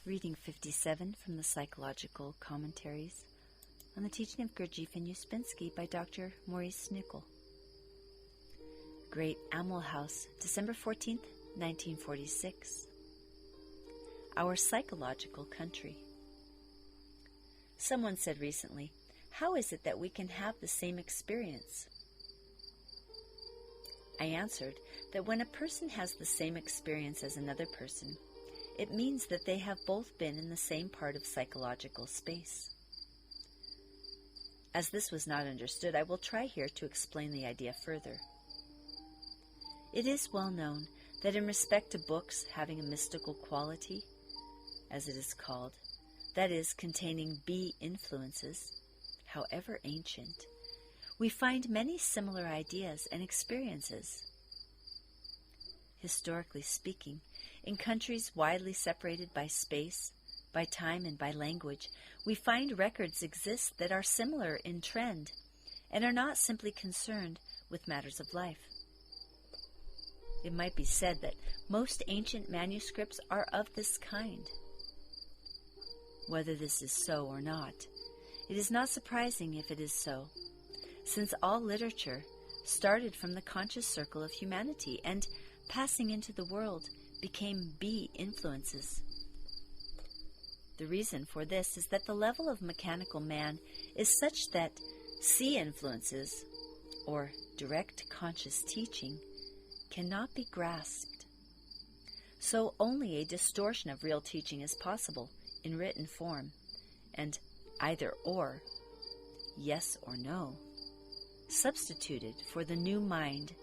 Reading 57 from the Psychological Commentaries on the teaching of Gurdjieff and Ouspensky by Dr. Maurice Nicoll. Great Amwell House, December 14th, 1946. Our Psychological Country. Someone said recently, "How is it that we can have the same experience?" I answered that when a person has the same experience as another person, it means that they have both been in the same part of psychological space. As this was not understood, I will try here to explain the idea further. It is well known that in respect to books having a mystical quality, as it is called, that is, containing bee influences, however ancient, we find many similar ideas and experiences. Historically speaking, in countries widely separated by space, by time, and by language, we find records exist that are similar in trend and are not simply concerned with matters of life. It might be said that most ancient manuscripts are of this kind. Whether this is so or not, it is not surprising if it is so, since all literature started from the conscious circle of humanity and, passing into the world, became bee influences. The reason for this is that the level of mechanical man is such that sea influences, or direct conscious teaching, cannot be grasped. So only a distortion of real teaching is possible in written form, and either or, yes or no, substituted for the new mind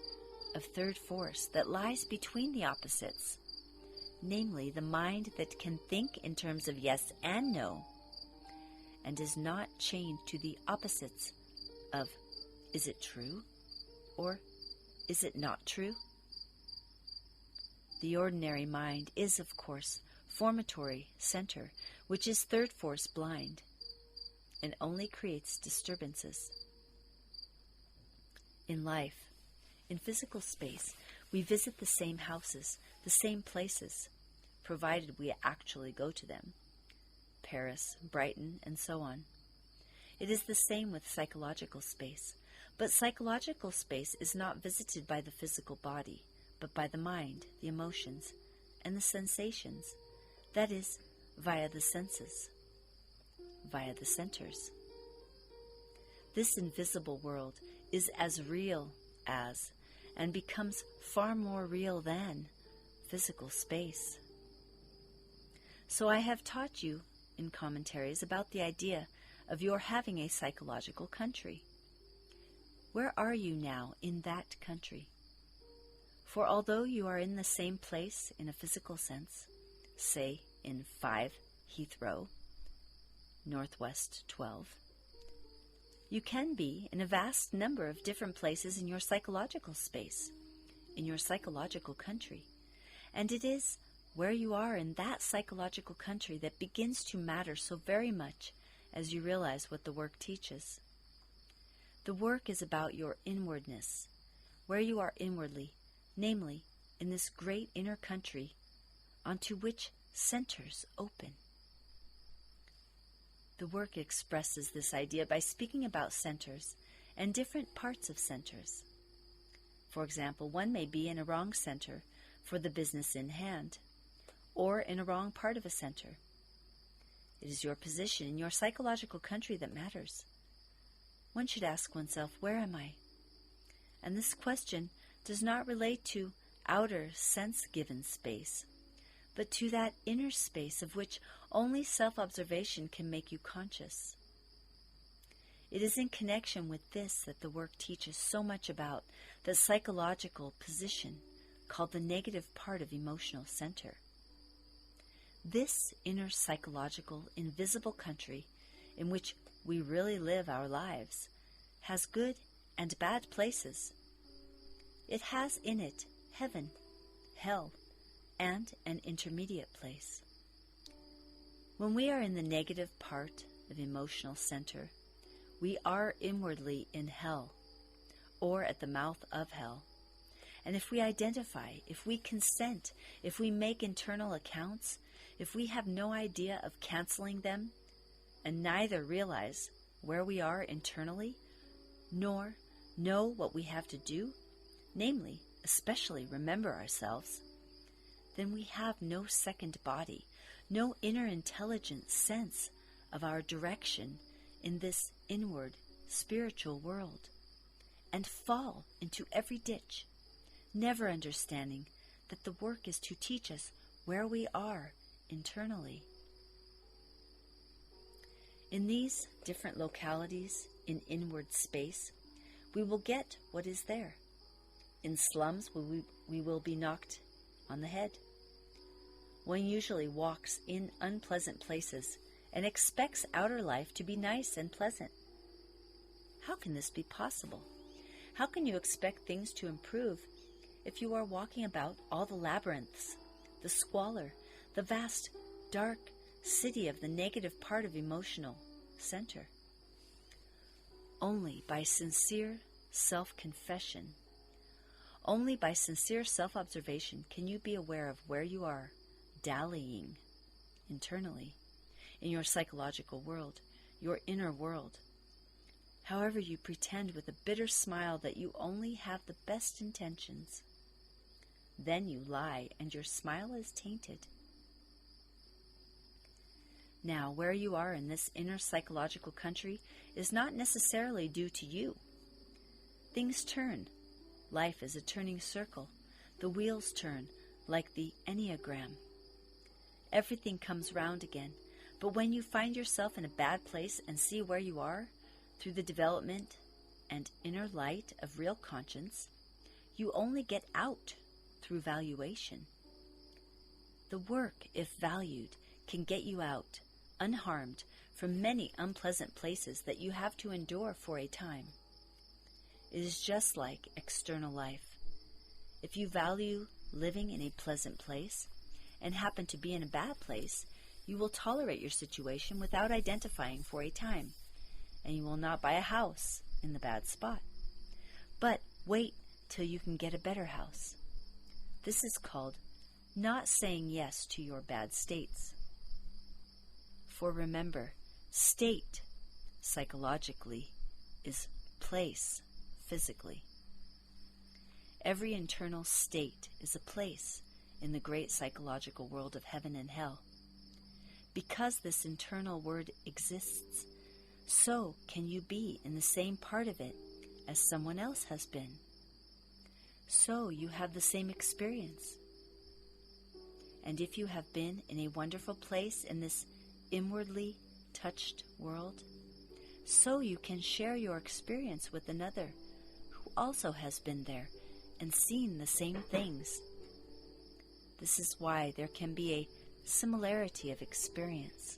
of third force that lies between the opposites, namely the mind that can think in terms of yes and no, and is not chained to the opposites of is it true or is it not true? The ordinary mind is, of course, formatory center, which is third force blind, and only creates disturbances. In life, in physical space, we visit the same houses, the same places, provided we actually go to them. Paris, Brighton, and so on. It is the same with psychological space, but psychological space is not visited by the physical body, but by the mind, the emotions, and the sensations, that is, via the senses, via the centers. This invisible world is as real as, and becomes far more real than, physical space. So I have taught you in commentaries about the idea of your having a psychological country. Where are you now in that country? For although you are in the same place in a physical sense, say in 5 Heathrow, Northwest 12, you can be in a vast number of different places in your psychological space, in your psychological country. And it is where you are in that psychological country that begins to matter so very much as you realize what the work teaches. The work is about your inwardness, where you are inwardly, namely, in this great inner country onto which centers open. The work expresses this idea by speaking about centers and different parts of centers. For example, one may be in a wrong center for the business in hand, or in a wrong part of a center. It is your position in your psychological country that matters. One should ask oneself, where am I? And this question does not relate to outer sense-given space, but to that inner space of which only self-observation can make you conscious. It is in connection with this that the work teaches so much about the psychological position called the negative part of emotional center. This inner psychological invisible country in which we really live our lives has good and bad places. It has in it heaven, hell, and an intermediate place. When we are in the negative part of emotional center, we are inwardly in hell, or at the mouth of hell. And if we identify, if we consent, if we make internal accounts, if we have no idea of canceling them, and neither realize where we are internally, nor know what we have to do, namely, especially remember ourselves, then we have no second body, no inner intelligent sense of our direction in this inward spiritual world, and fall into every ditch, never understanding that the work is to teach us where we are internally. In these different localities in inward space, we will get what is there. In slums, we will be knocked on the head. One usually walks in unpleasant places and expects outer life to be nice and pleasant. How can this be possible? How can you expect things to improve if you are walking about all the labyrinths, the squalor, the vast, dark city of the negative part of emotional center? Only by sincere self-confession, only by sincere self-observation can you be aware of where you are dallying internally in your psychological world, your inner world. However, you pretend with a bitter smile that you only have the best intentions. Then you lie, and your smile is tainted. Now, where you are in this inner psychological country is not necessarily due to you. Things turn. Life is a turning circle. The wheels turn, like the Enneagram. Everything comes round again. But when you find yourself in a bad place and see where you are, through the development and inner light of real conscience, you only get out through valuation. The work, if valued, can get you out, unharmed, from many unpleasant places that you have to endure for a time. It is just like external life. If you value living in a pleasant place and happen to be in a bad place, you will tolerate your situation without identifying for a time, and you will not buy a house in the bad spot. But wait till you can get a better house. This is called not saying yes to your bad states. For remember, state, psychologically, is place, physically. Every internal state is a place in the great psychological world of heaven and hell. Because this internal word exists, so can you be in the same part of it as someone else has been. So you have the same experience. And if you have been in a wonderful place in this inwardly touched world, so you can share your experience with another who also has been there and seen the same things. This is why there can be a similarity of experience.